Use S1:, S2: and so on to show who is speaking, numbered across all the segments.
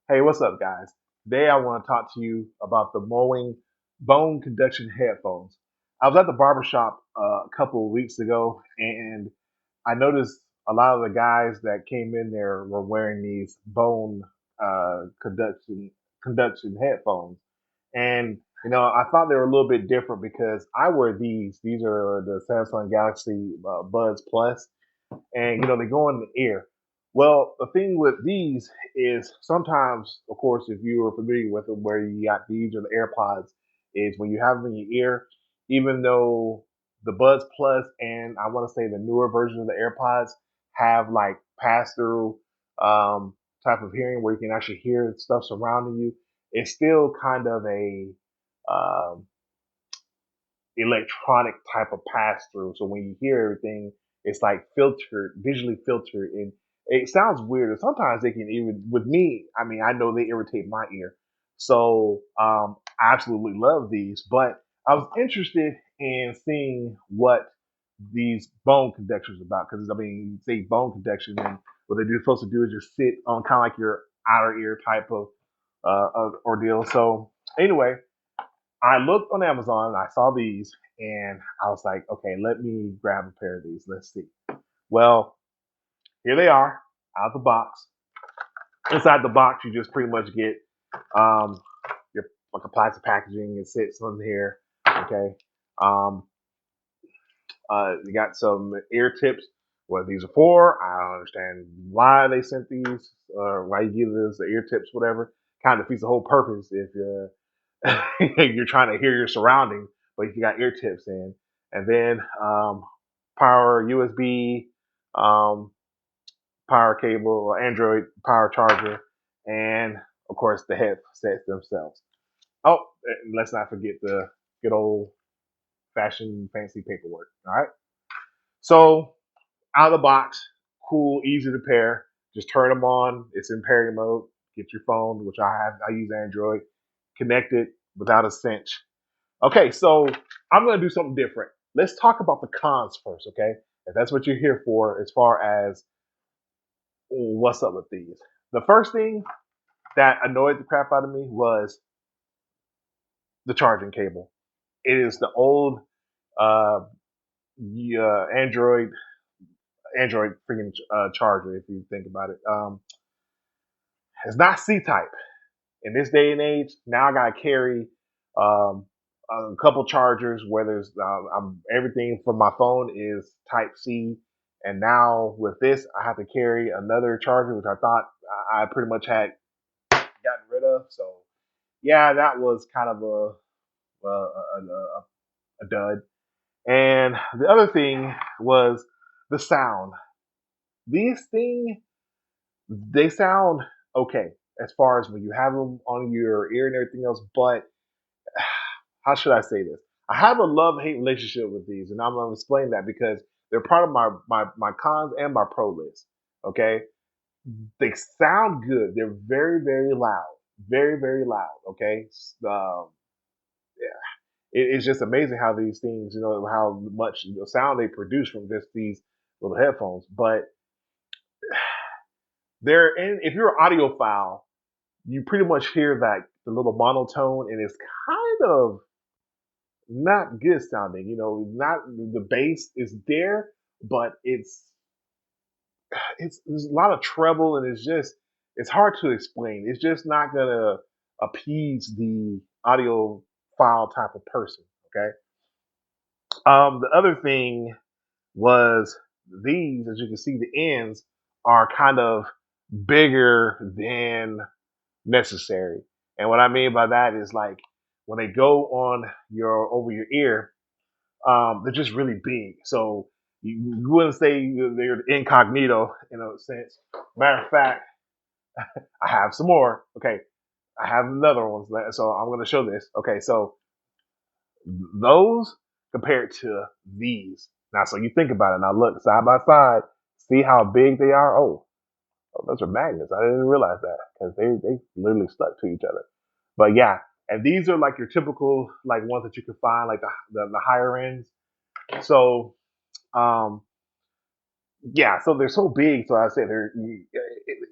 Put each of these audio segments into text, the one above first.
S1: Hey, what's up, guys? Today I want to talk to you about the Moing bone conduction headphones. I was at the barbershop a couple of weeks ago and I noticed a lot of the guys that came in there were wearing these bone conduction headphones. And I thought they were a little bit different because I wear these. These are the Samsung Galaxy Buds Plus, and they go in the ear. Well, the thing with these is sometimes, of course, if you are familiar with them, where you got these or the AirPods, is when you have them in your ear, even though the Buds Plus and I want to say the newer version of the AirPods have like pass through type of hearing where you can actually hear stuff surrounding you, it's still kind of a um, electronic type of pass through. So when you hear everything, it's like filtered, visually filtered, and it sounds weird. And sometimes they can even, with me, I mean, I know they irritate my ear. So I absolutely love these, but I was interested in seeing what these bone conductions about because I mean, you say bone conduction, and what they're supposed to do is just sit on kind of like your outer ear type of ordeal. So anyway, I looked on Amazon, I saw these, and I was like, okay, let me grab a pair of these. Let's see. Well, here they are out of the box. Inside the box, you just pretty much get um, your like a plastic packaging. It sits on here. Okay. Um, you got some ear tips. What these are for? I don't understand why they sent these or why you give this the ear tips, whatever. Kind of defeats the whole purpose if you're trying to hear your surroundings, but you got ear tips in, and then power USB, um, power cable, Android power charger, and of course the headsets themselves. Oh, and let's not forget the good old fashioned fancy paperwork. All right, so out of the box, cool, easy to pair. Just turn them on. It's in pairing mode. Get your phone, which I have. I use Android. Connect it without a cinch. Okay, so I'm going to do something different. Let's talk about the cons first, okay? If that's what you're here for, as far as what's up with these. The first thing that annoyed the crap out of me was the charging cable. It is the old uh, Android freaking charger, if you think about it. It's not C type. In this day and age, now I gotta carry um, a couple chargers. Whether it's everything from my phone is Type C, and now with this, I have to carry another charger, which I thought I pretty much had gotten rid of. So yeah, that was kind of a dud. And the other thing was the sound. These things, they sound okay as far as when you have them on your ear and everything else, but how should I say this? I have a love hate relationship with these, and I'm gonna explain that because they're part of my cons and my pro list. Okay, they sound good. They're very loud, very loud. Okay, yeah, it's just amazing how these things, how much sound they produce from just these little headphones. But they're in. If you're an audiophile, you pretty much hear that the little monotone, and it's kind of not good sounding. Not the bass is there, but it's there's a lot of treble, and it's hard to explain. It's just not gonna appease the audio file type of person. Okay. The other thing was these, as you can see, the ends are kind of bigger than necessary. And what I mean by that is like when they go on your over your ear, they're just really big. So you wouldn't say they're incognito in a sense. Matter of fact, I have some more. Okay, I have another one. So I'm going to show this. Okay, so those compared to these. Now, so you think about it. Now, look side by side. See how big they are. Oh, those are magnets. I didn't realize that because they literally stuck to each other. But yeah, and these are like your typical like ones that you can find like the higher ends. So um, yeah, so they're so big. So I say they're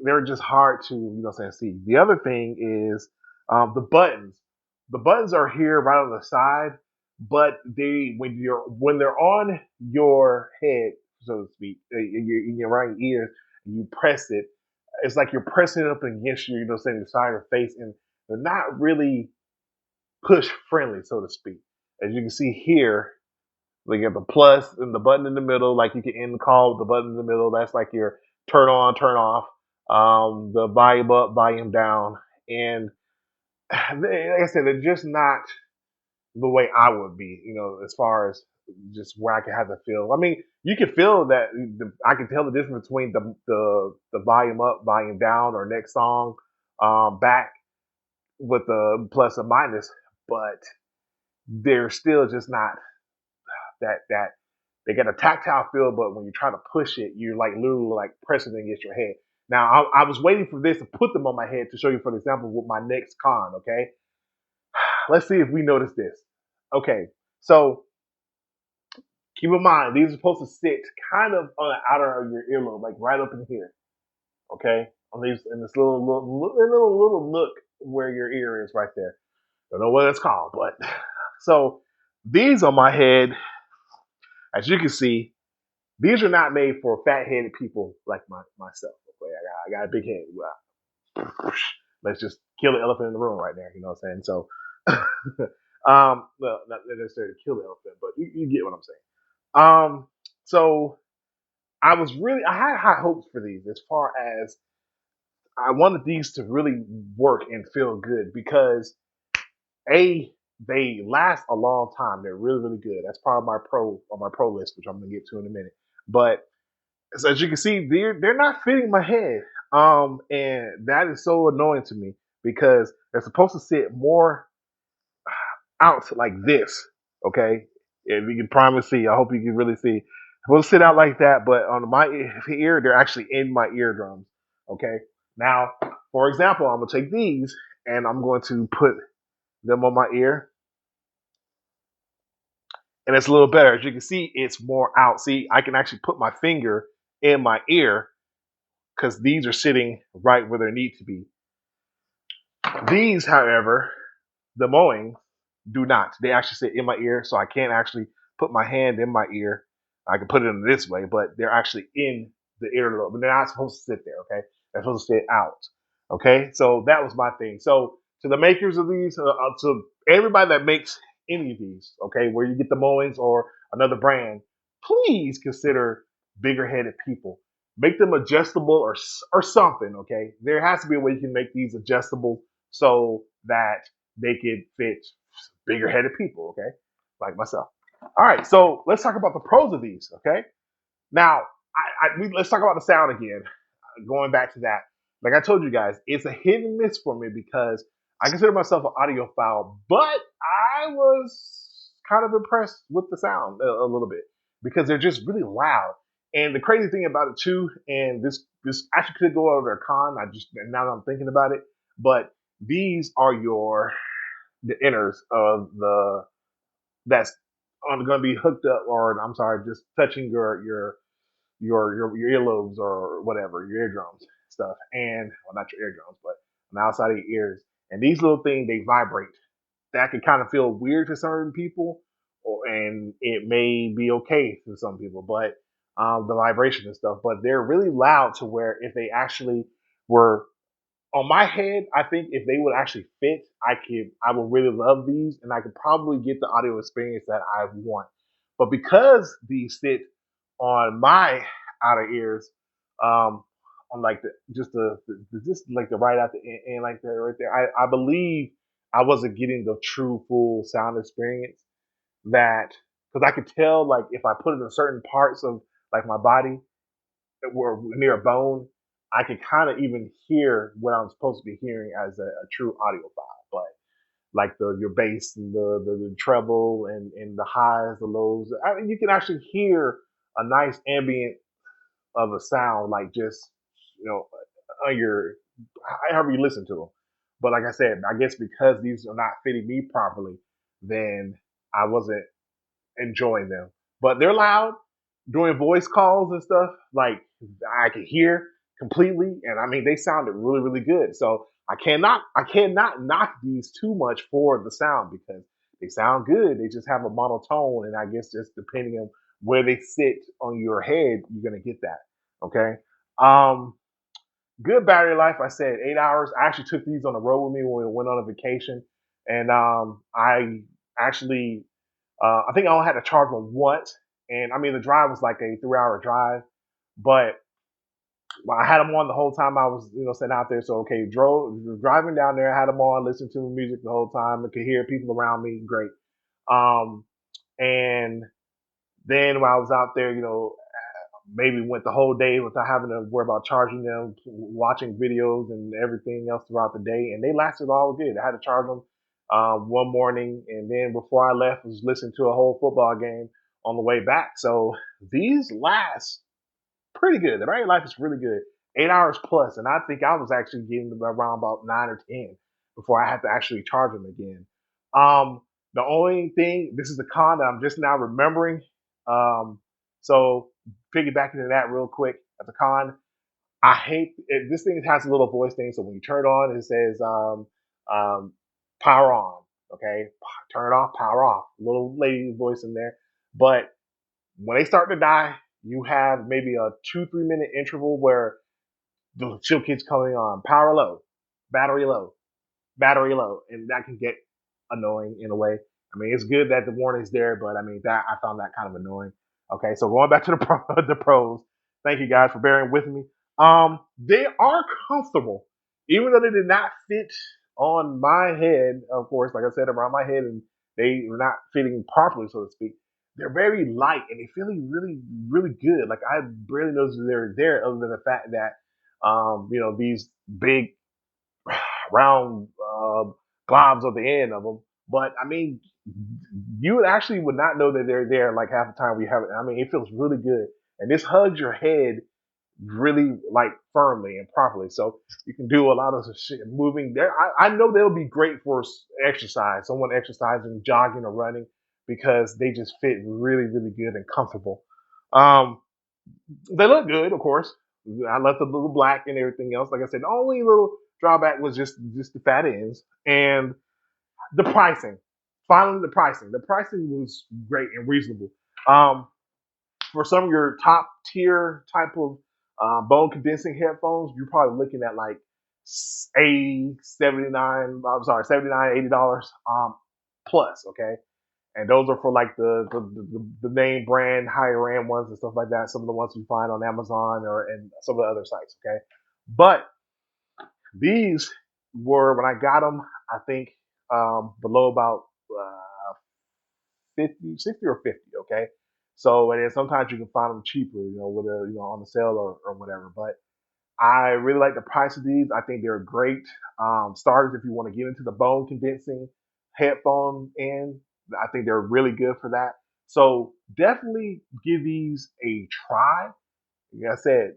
S1: they're just hard to, see. The other thing is the buttons. The buttons are here right on the side, but when they're on your head, so to speak, in your right ear, and you press it, it's like you're pressing it up against you, the side of your face, and they're not really push friendly, so to speak. As you can see here, we get the plus and the button in the middle, like you can end the call with the button in the middle. That's like your turn on, turn off, the volume up, volume down. And like I said, they're just not the way I would be, as far as just where I can have the feel. I mean, you can feel that I can tell the difference between the volume up, volume down, or next song back with the plus or minus, but they're still just not that they get a tactile feel, but when you try to push it, you're like literally like pressing it against your head. Now, I was waiting for this to put them on my head to show you, for example, with my next con. Okay, let's see if we notice this. Okay, so keep in mind these are supposed to sit kind of on the outer of your earlobe, like right up in here. Okay, on these in this little nook where your ear is right there. Don't know what it's called, but so these on my head, as you can see, these are not made for fat-headed people like myself. Okay, I got a big head. Well, let's just kill the elephant in the room right there. You know what I'm saying? So, well, not necessarily kill the elephant, but you get what I'm saying. So I had high hopes for these as far as I wanted these to really work and feel good because they last a long time. They're really, really good. That's part of my pro list, which I'm gonna get to in a minute. But so as you can see, they're not fitting my head. And that is so annoying to me because they're supposed to sit more out like this. Okay, if you can probably see, I hope you can really see. Supposed to sit out like that, but on my ear, they're actually in my eardrums. Okay, now for example, I'm gonna take these and I'm going to put them on my ear, and it's a little better. As you can see, it's more out. See, I can actually put my finger in my ear because these are sitting right where they need to be. These, however, the Moing do not. They actually sit in my ear, so I can't actually put my hand in my ear. I can put it in this way, but they're actually in the earlobe. But they're not supposed to sit there, okay? They're supposed to sit out, okay? So that was my thing. So to the makers of these, to everybody that makes any of these, okay, where you get the Moings or another brand, please consider bigger headed people. Make them adjustable or something, okay? There has to be a way you can make these adjustable so that they could fit bigger headed people, okay? Like myself. All right, so let's talk about the pros of these, okay? Now, let's talk about the sound again. Going back to that, like I told you guys, it's a hit and miss for me because I consider myself an audiophile, but I was kind of impressed with the sound a little bit because they're just really loud. And the crazy thing about it too, and this actually could go over a con. I just now that I'm thinking about it, but these are the inners of the that's going to be hooked up, or I'm sorry, just touching your earlobes or whatever, your eardrums stuff, and well, not your eardrums, but on the outside of your ears. And these little things they vibrate. That can kind of feel weird to certain people, and it may be okay to some people, but the vibration and stuff. But they're really loud to where if they actually were on my head, I think if they would actually fit, I would really love these, and I could probably get the audio experience that I want. But because these sit on my outer ears, on like just like the right at the end, like that right there, I believe I wasn't getting the true full sound experience that because I could tell like if I put it in certain parts of like my body, were near a bone, I could kind of even hear what I'm supposed to be hearing as a true audiophile. But like your bass and the treble and the highs, the lows, I mean, you can actually hear a nice ambient of a sound, like just on your however you listen to them. But like I said, I guess because these are not fitting me properly, then I wasn't enjoying them. But they're loud doing voice calls and stuff. Like I can hear. completely. And I mean, they sounded really, really good. So I cannot knock these too much for the sound because they sound good. They just have a monotone. And I guess just depending on where they sit on your head, you're going to get that. Okay. Um, Good battery life. I said 8 hours. I actually took these on the road with me when we went on a vacation. And I actually, I think I only had to charge them once. And I mean, the drive was like a 3 hour drive, but well, I had them on the whole time I was, sitting out there. So okay, driving down there, I had them on, listening to music the whole time. I could hear people around me, great. Um, and then while I was out there, maybe went the whole day without having to worry about charging them, watching videos and everything else throughout the day, and they lasted all good. I had to charge them one morning, and then before I left, was listening to a whole football game on the way back. So these last pretty good. The battery life is really good. 8 hours plus, and I think I was actually getting them around about 9 or 10 before I had to actually charge them again. Um, the only thing, this is the con that I'm just now remembering. Um, so piggybacking to that real quick, as a con, I hate it, this thing has a little voice thing. So when you turn it on, it says um, power on. Okay, turn it off, power off. Little lady voice in there, but when they start to die, you have maybe a 2-3 minute interval where the chill keeps coming on. Power low, battery low, battery low, and that can get annoying in a way. I mean, it's good that the warning's there, but I mean that I found that kind of annoying. Okay, so going back to the pros. Thank you guys for bearing with me. They are comfortable, even though they did not fit on my head. Of course, like I said, around my head, and they were not fitting properly, so to speak. They're very light and they feel really, really good. Like I barely noticed they're there, other than the fact that these big round globs on the end of them. But I mean, you would actually would not know that they're there like half the time we have it. I mean, it feels really good, and this hugs your head really like firmly and properly, so you can do a lot of shit moving there. I know they'll be great for exercise, someone exercising, jogging, or running because they just fit really, really good and comfortable. Um, they look good, of course. I left a little black and everything else. Like I said, the only little drawback was just the fat ends and the pricing. Finally, the pricing. The pricing was great and reasonable. Um, for some of your top tier type of bone condensing headphones, you're probably looking at like 80, 79, I'm sorry, 79, $80 plus, okay? And those are for like the name brand higher end ones and stuff like that. Some of the ones you find on Amazon or and some of the other sites. Okay, but these were when I got them. I think below about 50, 60 or 50. Okay, so and then sometimes you can find them cheaper, with a on the sale or whatever. But I really like the price of these. I think they're great starters if you want to get into the bone condensing headphone end. I think they're really good for that. So definitely give these a try. Like I said,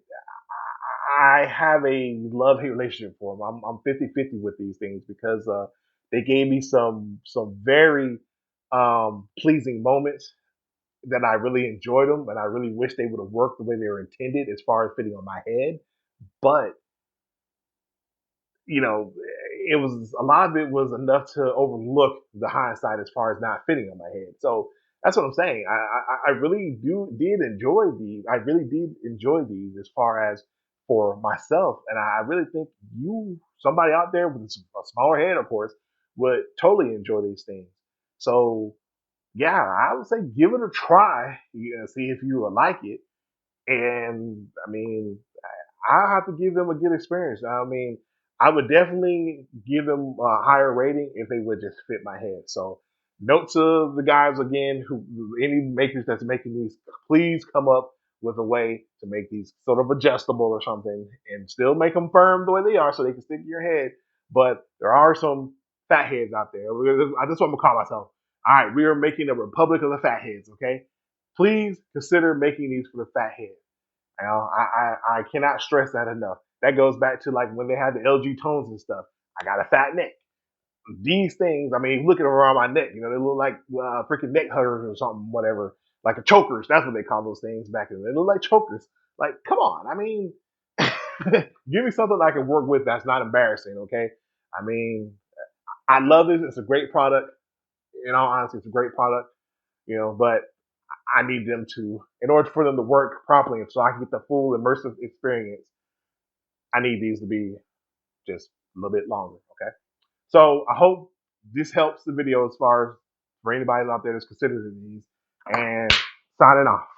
S1: I have a love hate relationship for them. I'm 50-50 with these things because they gave me some very pleasing moments that I really enjoyed them, and I really wish they would have worked the way they were intended as far as fitting on my head. But you know, it was a lot of it was enough to overlook the hindsight as far as not fitting on my head. So that's what I'm saying. I really did enjoy these. I really did enjoy these as far as for myself, and I really think somebody out there with a smaller head, of course, would totally enjoy these things. So yeah, I would say give it a try. See if you will like it. And I mean, I have to give them a good experience. I mean, I would definitely give them a higher rating if they would just fit my head. So, note to the guys again, who any makers that's making these, please come up with a way to make these sort of adjustable or something, and still make them firm the way they are, so they can stick to your head. But there are some fat heads out there. That's what I'm gonna call myself. All right, we are making a republic of the fat heads. Okay, please consider making these for the fat heads. I cannot stress that enough. That goes back to like when they had the LG tones and stuff. I got a fat neck. These things, I mean, look at them around my neck. They look like freaking neck huggers or something, whatever. Like a chokers. That's what they call those things back then. They look like chokers. Like, come on. I mean, Give me something I can work with that's not embarrassing. Okay. I mean, I love this. It's a great product. In all honesty, it's a great product. But I need them to, in order for them to work properly, and so I can get the full immersive experience. I need these to be just a little bit longer. Okay. So I hope this helps the video as far as for anybody out there that's considering these. And signing off.